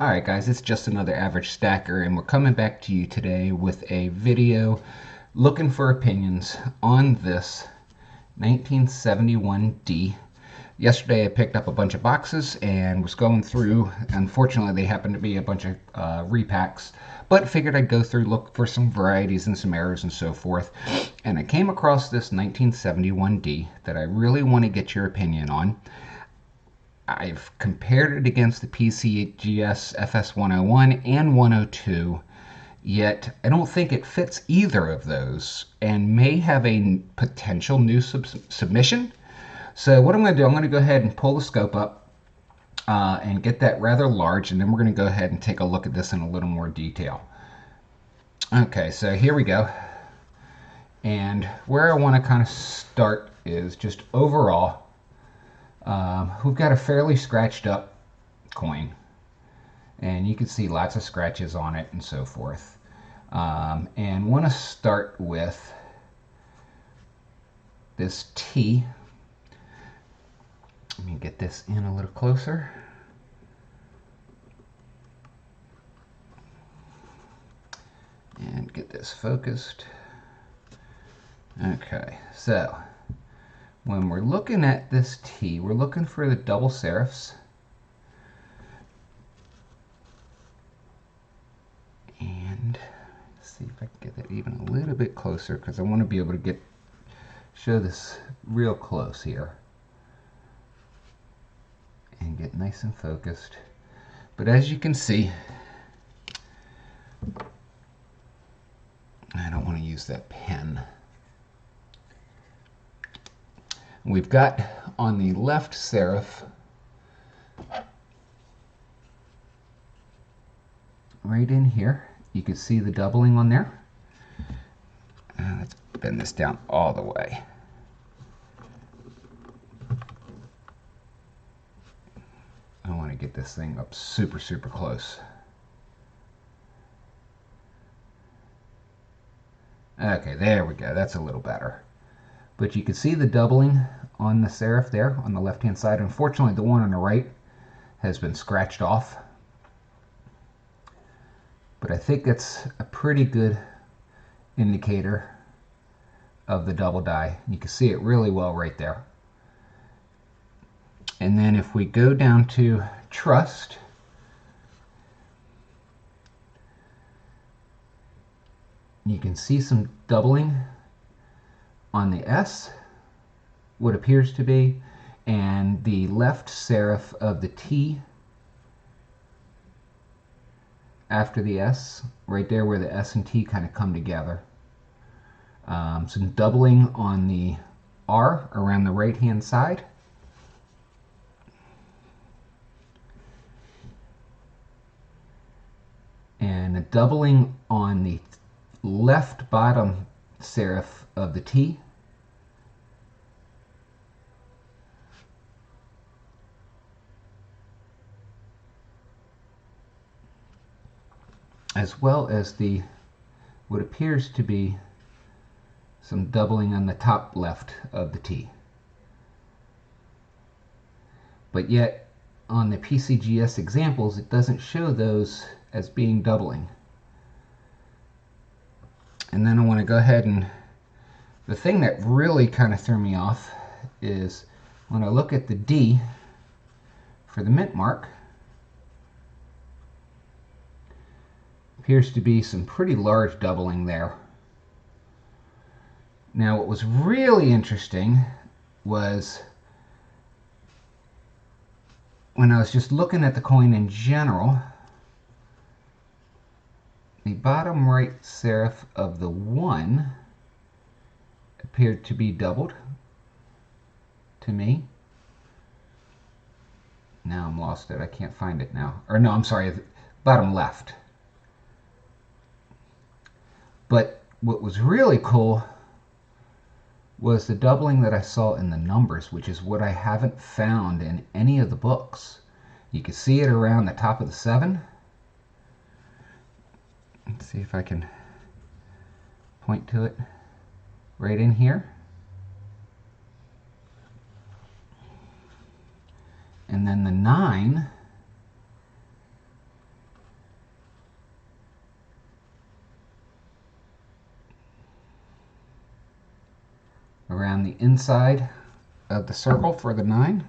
Alright guys, it's just another average stacker and we're coming back to you today with a video looking for opinions on this 1971D. Yesterday I picked up a bunch of boxes and was going through. Unfortunately they happened to be a bunch of repacks, but figured I'd go through, look for some varieties and some errors and so forth. And I came across this 1971D that I really want to get your opinion on. I've compared it against the PCGS FS101 and 102, yet I don't think it fits either of those and may have a potential new submission. So what I'm going to do, I'm going to go ahead and pull the scope up and get that rather large, and then we're going to go ahead and take a look at this in a little more detail. Okay, so here we go. And where I want to kind of start is just overall. We've got a fairly scratched up coin, and you can see lots of scratches on it and so forth. And want to start with this T. Let me get this in a little closer. And get this focused. Okay, so when we're looking at this T, we're looking for the double serifs. And let's see if I can get that even a little bit closer, because I want to be able to show this real close here and get nice and focused. But as you can see, I don't want to use that pen. We've got on the left serif right in here, you can see the doubling on there. Let's bend this down all the way. I want to get this thing up super close. Okay, there we go. That's a little better. But you can see the doubling on the serif there on the left hand side. Unfortunately, the one on the right has been scratched off. But I think it's a pretty good indicator of the double die. You can see it really well right there. And then if we go down to trust, you can see some doubling on the S, what appears to be, and the left serif of the T after the S, right there where the S and T kind of come together. Some doubling on the R around the right hand side. And a doubling on the left bottom serif of the T. As well as the what appears to be some doubling on the top left of the T. But yet on the PCGS examples it doesn't show those as being doubling. And then I want to go ahead and the thing that really kind of threw me off is when I look at the D for the mint mark, appears to be some pretty large doubling there. Now what was really interesting was when I was just looking at the coin in general, the bottom right serif of the 1 appeared to be doubled to me. Now I'm lost it. I can't find it now. Or no, I'm sorry, bottom left. But what was really cool was the doubling that I saw in the numbers, which is what I haven't found in any of the books. You can see it around the top of the 7. Let's see if I can point to it right in here. And then the 9 around the inside of the circle for the 9.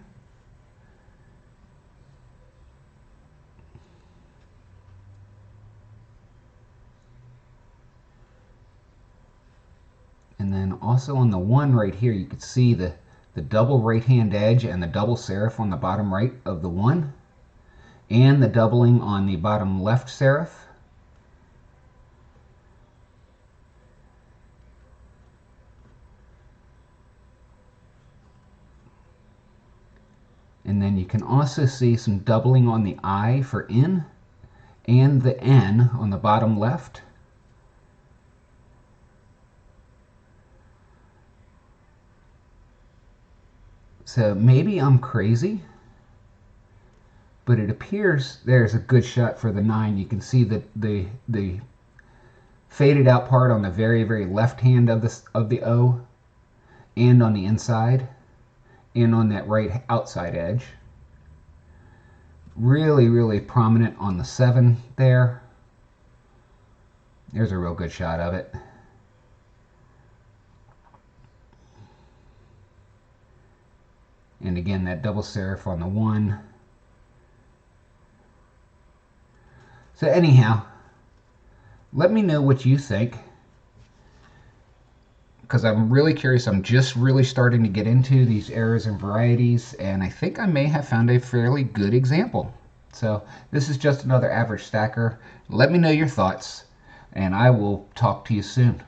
And then also on the 1 right here, you can see the double right hand edge and the double serif on the bottom right of the 1, and the doubling on the bottom left serif. And then you can also see some doubling on the I for in and the N on the bottom left. So maybe I'm crazy, but it appears there's a good shot for the 9. You can see that the faded out part on the very left hand of the O, and on the inside, and on that right outside edge. Really prominent on the 7 there. There's a real good shot of it. And again, that double serif on the 1. So anyhow, let me know what you think, because I'm really curious. I'm just really starting to get into these errors and varieties, and I think I may have found a fairly good example. So this is just another average stacker. Let me know your thoughts, and I will talk to you soon.